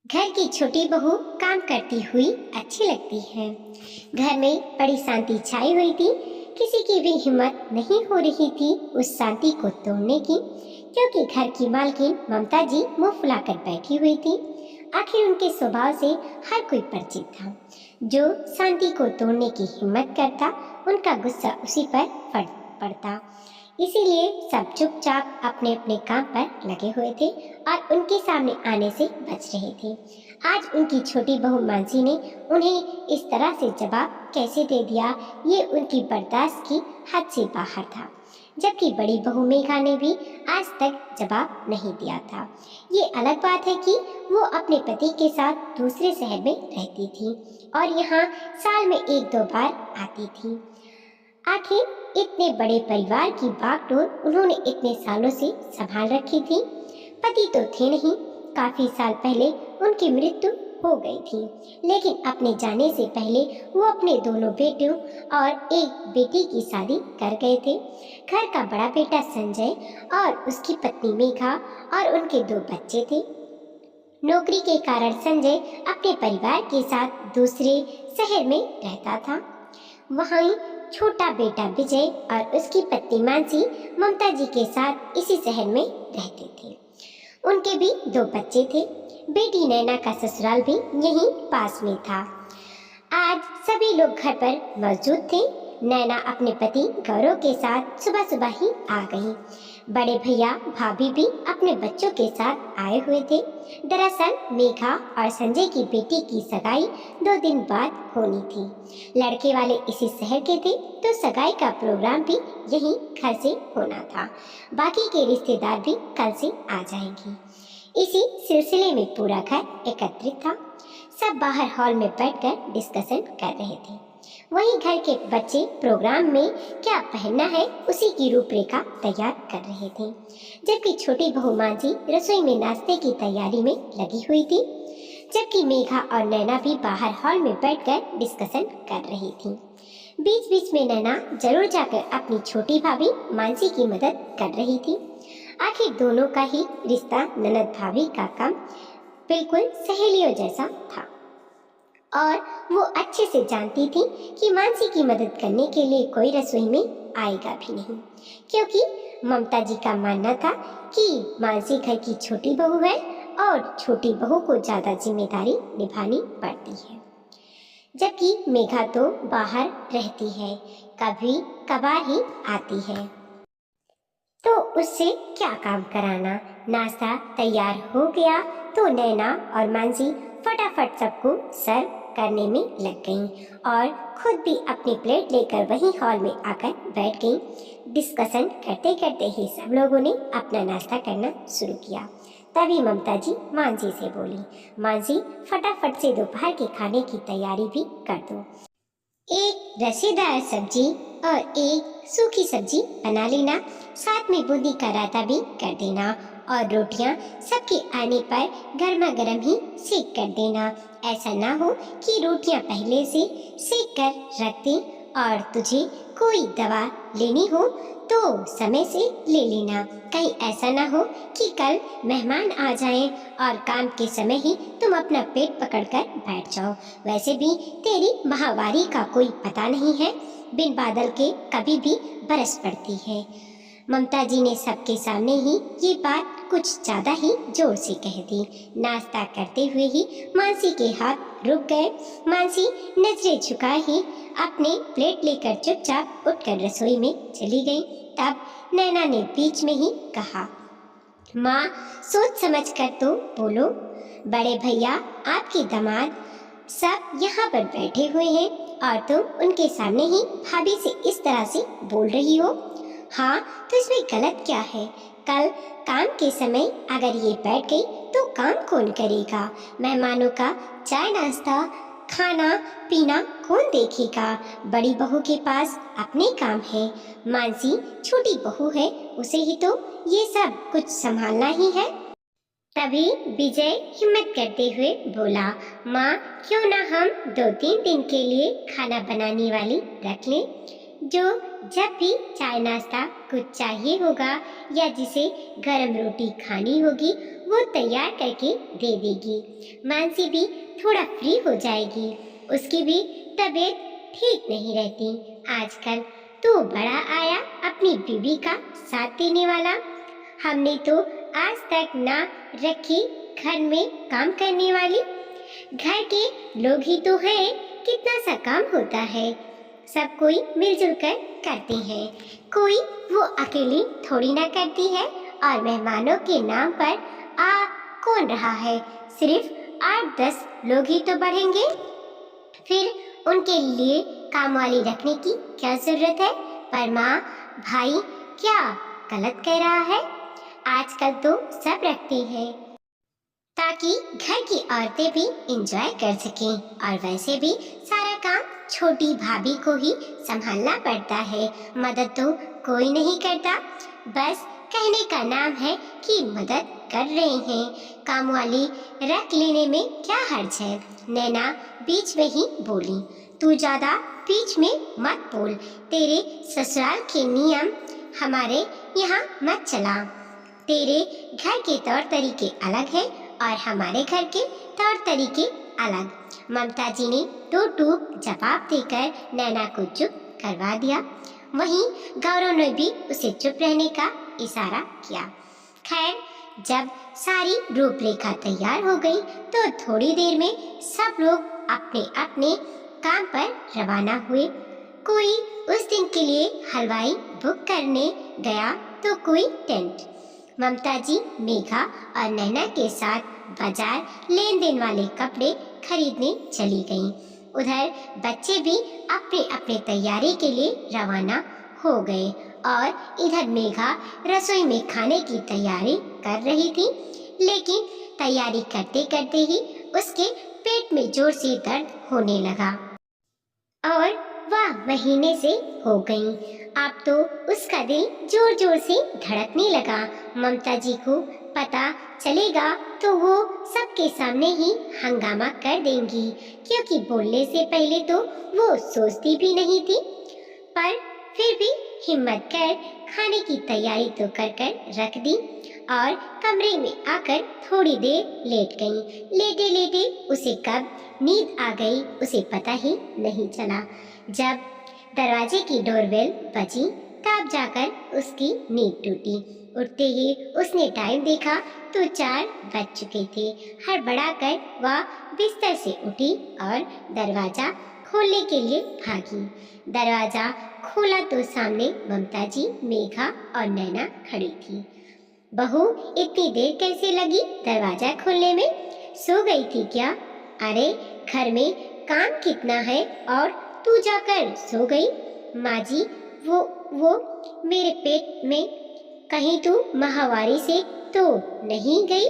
घर की छोटी बहू काम करती हुई अच्छी लगती है। घर में बड़ी शांति छाई हुई थी। किसी की भी हिम्मत नहीं हो रही थी उस शांति को तोड़ने की, क्योंकि घर की मालकिन ममता जी मुंह फुलाकर बैठी हुई थी। आखिर उनके स्वभाव से हर कोई परिचित था। जो शांति को तोड़ने की हिम्मत करता, उनका गुस्सा उसी पर पड़ता। इसीलिए सब चुपचाप अपने अपने काम पर लगे हुए थे और उनके सामने आने से बच रहे थे। आज उनकी छोटी बहू मानसी ने उन्हें इस तरह से जवाब कैसे दे दिया, ये उनकी बर्दाश्त की हद से बाहर था। जबकि बड़ी बहू मेघा ने भी आज तक जवाब नहीं दिया था। ये अलग बात है कि वो अपने पति के साथ दूसरे शहर में रहती थी और यहाँ साल में एक दो बार आती थी। आखिर इतने बड़े परिवार की बागडोर उन्होंने इतने सालों से संभाल रखी थी। पति तो थे नहीं, काफी साल पहले उनकी मृत्यु हो गई थी, लेकिन अपने जाने से पहले वो अपने दोनों बेटों और एक बेटी की शादी कर गए थे। घर का बड़ा बेटा संजय और उसकी पत्नी मेघा और उनके दो बच्चे थे। नौकरी के कारण संजय अपने परिवार के साथ दूसरे शहर में रहता था। वहीं छोटा बेटा विजय और उसकी पत्नी मानसी ममता जी के साथ इसी शहर में रहते थे। उनके भी दो बच्चे थे। बेटी नैना का ससुराल भी यहीं पास में था। आज सभी लोग घर पर मौजूद थे। नैना अपने पति गौरव के साथ सुबह सुबह ही आ गई। बड़े भैया भाभी भी अपने बच्चों के साथ आए हुए थे। दरअसल मेघा और संजय की बेटी की सगाई 2 दिन बाद होनी थी। लड़के वाले इसी शहर के थे, तो सगाई का प्रोग्राम भी यहीं घर से होना था। बाकी के रिश्तेदार भी कल से आ जाएंगे। इसी सिलसिले में पूरा घर एकत्रित था। सब बाहर हॉल में बैठकर डिस्कशन कर रहे थे। वहीं घर के बच्चे प्रोग्राम में क्या पहनना है उसी की रूपरेखा तैयार कर रहे थे, जबकि छोटी बहू मांझी रसोई में नाश्ते की तैयारी में लगी हुई थी। जबकि मेघा और नैना भी बाहर हॉल में बैठकर डिस्कशन कर रही थी। बीच बीच में नैना जरूर जाकर अपनी छोटी भाभी मानसी की मदद कर रही थी। आखिर दोनों का ही रिश्ता ननद भाभी का काम बिल्कुल सहेलियों जैसा था और वो अच्छे से जानती थी कि मानसी की मदद करने के लिए कोई रसोई में आएगा भी नहीं, क्योंकि ममता जी का मानना था कि मानसी घर की छोटी बहू है और छोटी बहू को ज्यादा जिम्मेदारी निभानी पड़ती है। जबकि मेघा तो बाहर रहती है, कभी कभार ही आती है, तो उससे क्या काम कराना। नाश्ता तैयार हो गया तो नैना और मानसी फटाफट सबको सर्व करने में लग गईं और खुद भी अपनी प्लेट लेकर वहीं हॉल में आकर बैठ गईं। डिस्कशन करते करते ही सब लोगों ने अपना नाश्ता करना शुरू किया। तभी ममता जी मानसी से बोली, मानसी फटाफट से दोपहर के खाने की तैयारी भी कर दो। एक रसेदार सब्जी और एक सूखी सब्जी बना लेना, साथ में बूंदी का रायता भी कर देना और रोटियां सबके आने पर गर्मा गर्म ही सेक कर देना। ऐसा ना हो कि रोटियां पहले से सेक कर रख दें और तुझे कोई दवा लेनी हो तो समय से ले लेना। कहीं ऐसा ना हो कि कल मेहमान आ जाएं और काम के समय ही तुम अपना पेट पकड़कर बैठ जाओ। वैसे भी तेरी माहवारी का कोई पता नहीं है, बिन बादल के कभी भी बरस पड़ती है। ममता जी ने सबके सामने ही ये बात कुछ ज्यादा ही जोर से कह दी। नाश्ता करते हुए ही मानसी के हाथ रुक गए। मानसी नजरें झुकाए ही अपने प्लेट लेकर चुपचाप उठकर रसोई में चली गई। तब नैना ने बीच में ही कहा, माँ सोच समझ कर तो बोलो। बड़े भैया आपके दामाद सब यहाँ पर बैठे हुए हैं और तुम उनके सामने ही भाभी से इस तरह से बोल रही हो। हाँ तो इसमें गलत क्या है? कल काम के समय अगर ये बैठ गई तो काम कौन करेगा? मेहमानों का चाय नाश्ता खाना पीना कौन देखेगा? बड़ी बहू के पास अपने काम है, मानसी छोटी बहू है, उसे ही तो ये सब कुछ संभालना ही है। तभी विजय हिम्मत करते हुए बोला, माँ क्यों ना हम 2-3 दिन के लिए खाना बनाने वाली रख लें, जो जब भी चाय नाश्ता कुछ चाहिए होगा या जिसे गरम रोटी खानी होगी वो तैयार करके दे देगी। मानसी भी थोड़ा फ्री हो जाएगी। उसकी भी तबीयत ठीक नहीं रहती आजकल। तो बड़ा आया अपनी बीवी का साथ देने वाला। हमने तो आज तक ना रखी घर में काम करने वाली। घर के लोग ही तो हैं, कितना सा काम होता है। सब कोई मिलजुल कर करते हैं, कोई वो अकेली थोड़ी ना करती है। और मेहमानों के नाम पर आ कौन रहा है, सिर्फ 8-10 लोग ही तो बढ़ेंगे। फिर उनके लिए काम वाली रखने की क्या जरूरत है। पर माँ भाई क्या गलत कह रहा है। आजकल तो सब रखते हैं ताकि घर की औरतें भी एंजॉय कर सकें। और वैसे भी सारा काम छोटी भाभी को ही संभालना पड़ता है, मदद तो कोई नहीं करता। बस कहने का नाम है कि मदद कर रहे हैं। काम वाली रख लेने में क्या हर्ज है। नैना बीच में ही बोली, तू ज्यादा बीच में मत बोल। तेरे ससुराल के नियम हमारे यहाँ मत चला। तेरे घर के तौर तरीके अलग है और हमारे घर के तौर तरीके अलग। ममता जी ने 2 टूक जवाब देकर नैना को चुप करवा दिया। वहीं गौरव ने भी उसे चुप रहने का इशारा किया। खैर, जब सारी रूपरेखा तैयार हो गई तो थोड़ी देर में सब लोग अपने अपने काम पर रवाना हुए। कोई उस दिन के लिए हलवाई बुक करने गया तो कोई टेंट। ममता जी मेघा और नैना के साथ बाजार लेन देन वाले कपड़े खरीदने चली गईं। उधर बच्चे भी अपने अपने तैयारी के लिए रवाना हो गए और इधर मेघा रसोई में खाने की तैयारी कर रही थी। लेकिन तैयारी करते करते ही उसके पेट में जोर से दर्द होने लगा और वह महीने से हो गई। अब तो उसका दिल जोर जोर से धड़कने लगा। ममता जी को पता चलेगा तो वो सबके सामने ही हंगामा कर देंगी, क्योंकि बोलने से पहले तो वो सोचती भी नहीं थी। पर फिर भी हिम्मत कर खाने की तैयारी तो कर कर रख दी और कमरे में आकर थोड़ी देर लेट गई। लेटे लेटे उसे कब नींद आ गई उसे पता ही नहीं चला। जब दरवाजे की डोरबेल बजी तब जाकर उसकी नींद टूटी। उठते ही उसने टाइम देखा तो 4 बज चुके थे। हड़बड़ा कर वह बिस्तर से उठी और दरवाजा खोलने के लिए भागी। दरवाजा खोला तो सामने ममता जी, मेघा और नैना खड़ी थी। बहू, इतनी देर कैसे लगी दरवाजा खोलने में? सो गई थी क्या? अरे घर में काम कितना है और तू जाकर सो गई। माँ जी, वो मेरे पेट में कहीं तू माहवारी से तो नहीं गई?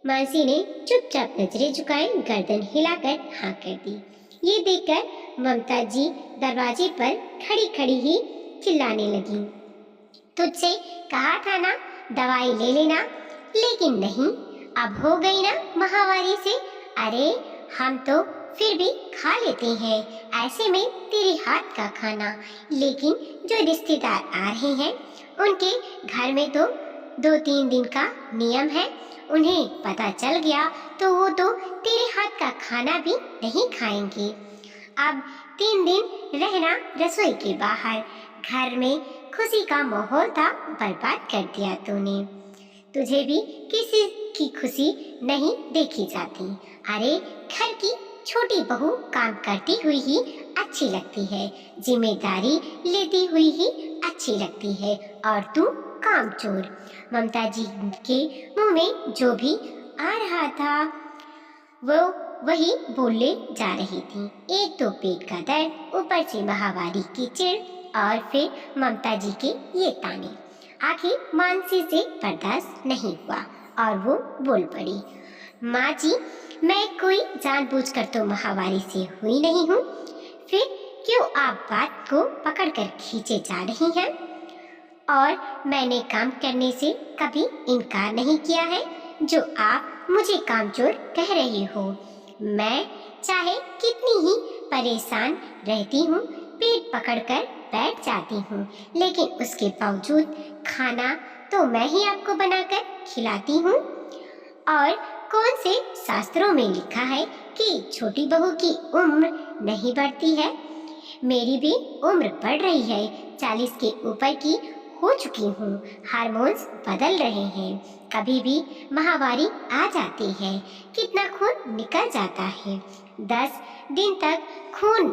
मानसी ने चुपचाप नजरें झुकाए गर्दन हिलाकर हाँ कर दी। ये देखकर ममता जी दरवाजे पर खड़ी खड़ी ही चिल्लाने लगी, तुझसे कहा था ना दवाई ले लेना, लेकिन नहीं, अब हो गई ना माहवारी से। अरे हम तो फिर भी खा लेते हैं ऐसे में तेरे हाथ का खाना, लेकिन जो रिश्तेदार आ रहे हैं उनके घर में तो 2-3 दिन का नियम है। उन्हें पता चल गया तो वो तो तेरे हाथ का खाना भी नहीं खाएंगे। अब 3 दिन रहना रसोई के बाहर। घर में खुशी का माहौल था, बर्बाद कर दिया तूने। तुझे भी किसी की खुशी नहीं देखी जाती। अरे घर की छोटी बहू काम करती हुई ही अच्छी लगती है, जिम्मेदारी लेती हुई ही अच्छी लगती है, और तू कामचोर। ममता जी के मुंह में जो भी आ रहा था वो वही बोलने जा रही थी। एक तो पेट का दर्द, ऊपर से माहवारी की चिढ़ और फिर ममता जी के ये ताने। आखिर मानसी से बर्दाश्त नहीं हुआ और वो बोल पड़ी, माँ जी, मैं कोई जानबूझकर तो माहवारी से हुई नहीं हूँ। फिर क्यों आप बात को पकड़कर खींचे जा रही हैं? और मैंने काम करने से कभी इनकार नहीं किया है जो आप मुझे कामचोर कह रही हो। मैं चाहे कितनी ही परेशान रहती हूँ, पेट पकड़कर बैठ जाती हूँ, लेकिन उसके बावजूद खाना तो मैं ही आपको बनाकर खिलाती हूँ। और कौन से शास्त्रों में लिखा है कि छोटी बहू की उम्र नहीं बढ़ती है? मेरी भी उम्र बढ़ रही है, 40 के ऊपर की हो चुकी हूँ। हार्मोन्स बदल रहे हैं, कभी भी माहवारी आ जाती है, कितना खून निकल जाता है। 10 दिन तक खून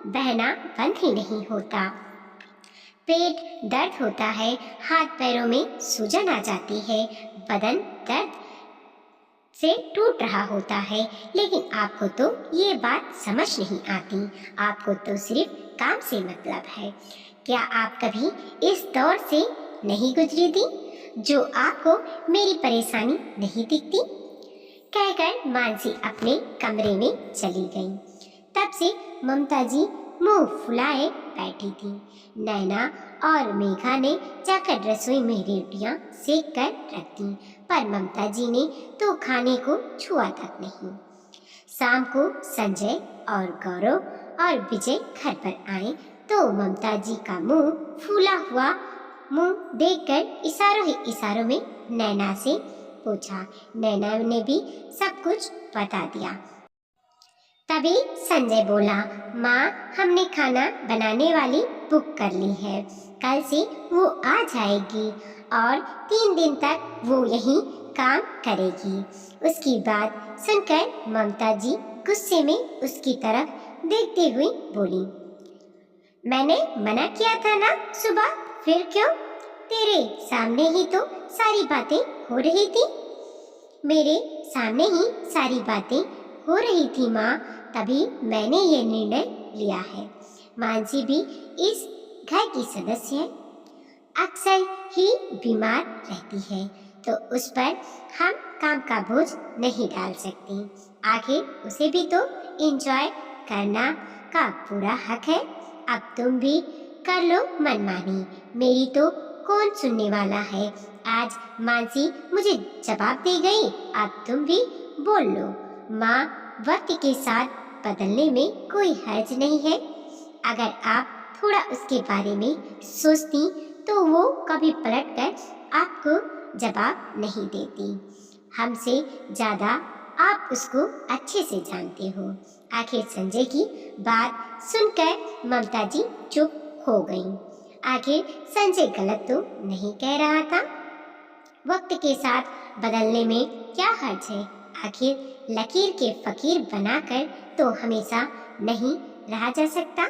बहना बंद ही नहीं होता। पेट दर्द होता है, हाथ पैरों में सूजन आ जाती है, बदन दर्द से टूट रहा होता है। लेकिन आपको तो ये बात समझ नहीं आती, आपको तो सिर्फ काम से मतलब है। क्या आप कभी इस दौर से नहीं गुजरी थी, जो आपको मेरी परेशानी नहीं दिखती? कहकर मानसी अपने कमरे में चली गई। तब से ममता जी मुंह फुलाए बैठी थी। नैना और मेघा ने जाकर रसोई में रोटियां सेक कर रख दी, पर ममता जी ने तो खाने को छुआ तक नहीं। शाम को संजय और गौरव और विजय घर पर आए तो ममता जी का मुंह फूला हुआ मुंह देखकर इशारों ही इशारों में नैना से पूछा। नैना ने भी सब कुछ बता दिया। तभी संजय बोला, माँ हमने खाना बनाने वाली बुक कर ली है, कल से वो आ जाएगी और 3 दिन तक वो यहीं काम करेगी। उसकी बात सुनकर ममता जी गुस्से में उसकी तरफ देखते हुए बोली, मैंने मना किया था ना सुबह, फिर क्यों? तेरे सामने ही तो सारी बातें हो रही थी। मेरे सामने ही सारी बातें हो रही थी माँ, तभी मैंने ये निर्णय लिया है। मानसी भी इस घर की सदस्य है, अक्सर ही बीमार रहती है, तो उस पर हम काम का बोझ नहीं डाल सकते। आखिर उसे भी तो एंजॉय करना का पूरा हक है। अब तुम भी कर लो मनमानी, मेरी तो कौन सुनने वाला है। आज मानसी मुझे जवाब दे गई, अब तुम भी बोल लो। माँ, वक्त के साथ बदलने में कोई हर्ज नहीं है। अगर आप थोड़ा उसके बारे में सोचती तो वो कभी पलटकर आपको जवाब नहीं देती। हमसे ज़्यादा आप उसको अच्छे से जानते हो। आखिर संजय की बात सुनकर ममता जी चुप हो गईं। आखिर संजय गलत तो नहीं कह रहा था। वक्त के साथ बदलने में क्या हर्ज है? आखिर लकीर के फकीर बनाकर तो हमेशा नहीं रहा जा सकता।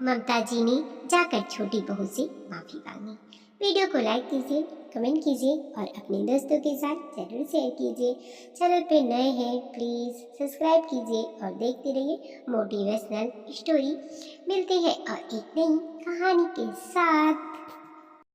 ममता जी ने जाकर छोटी बहू से माफी मांगी। वीडियो को लाइक कीजिए, कमेंट कीजिए और अपने दोस्तों के साथ जरूर शेयर कीजिए। चैनल पे नए हैं प्लीज़ सब्सक्राइब कीजिए और देखते रहिए मोटिवेशनल स्टोरी। मिलते हैं और एक नई कहानी के साथ।